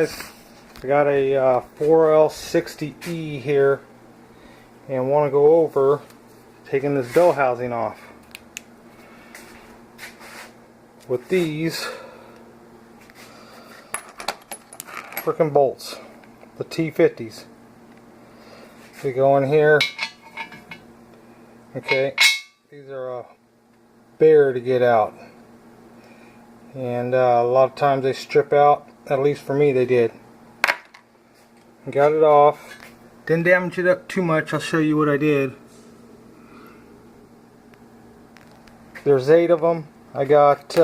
Guys, I got a 4L60E here and want to go over taking this bell housing off with these frickin' bolts, the T50s. We go in here. Okay, these are a bear to get out, and a lot of times they strip out. At least for me they did. Got it off. Didn't damage it up too much. I'll show you what I did. There's 8 of them. I got 2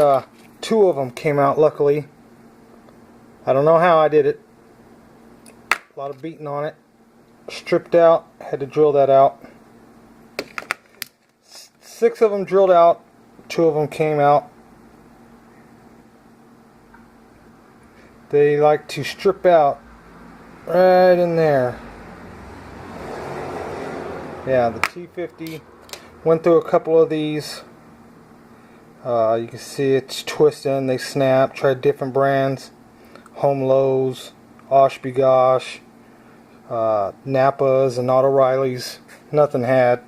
of them came out luckily. I don't know how I did it. A lot of beating on it. Stripped out. Had to drill that out. 6 of them drilled out. 2 of them came out. They like to strip out right in there. Yeah, the T50 went through a couple of these. You can see it's twisting. They snap. Tried different brands. Home Lows, Oshby Gosh, Napas, and O'Reilly's. Nothing had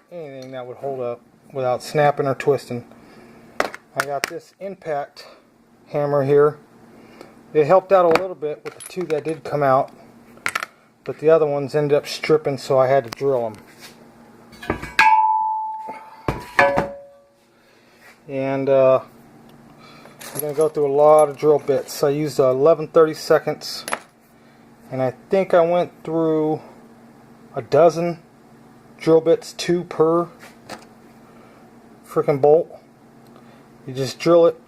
anything that would hold up without snapping or twisting. I got this impact hammer here. It helped out a little bit with the 2 that did come out, but the other ones ended up stripping, so I had to drill them. And I'm going to go through a lot of drill bits. I used 11/32, and I think I went through a dozen drill bits, 2 per freaking bolt. You just drill it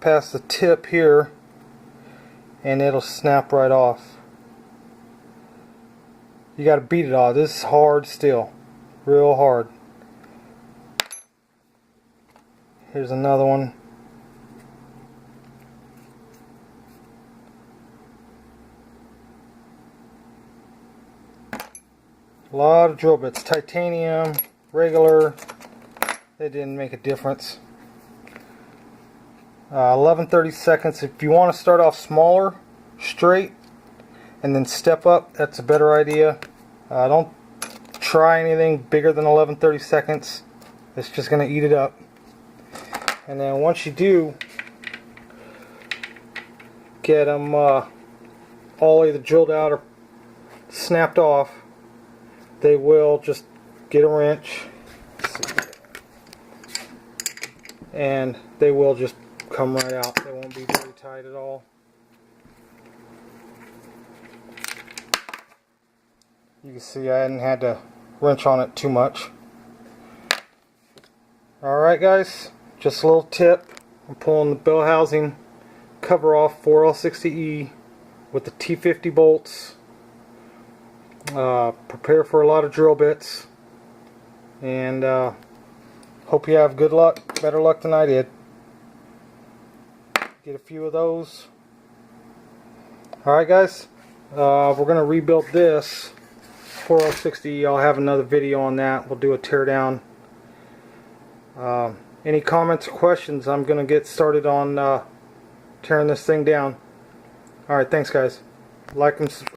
past the tip here, and it'll snap right off. You got to beat it off. This is hard steel, real hard. Here's another one. A lot of drill bits, titanium, regular. They didn't make a difference. 11/32. If you want to start off smaller, straight, and then step up, that's a better idea. Don't try anything bigger than 11/32. It's just going to eat it up. And then once you do get them all either drilled out or snapped off, they will just get a wrench, and they will just come right out. They won't be very tight at all. You can see I hadn't had to wrench on it too much. Alright guys, just a little tip. I'm pulling the bell housing cover off 4L60E with the T50 bolts. Prepare for a lot of drill bits, and hope you have good luck, better luck than I did. Get a few of those. Alright guys, we're going to rebuild this 4L60. I'll have another video on that. We'll do a teardown. Any comments or questions, I'm going to get started on tearing this thing down. Alright, thanks guys. Like and subscribe.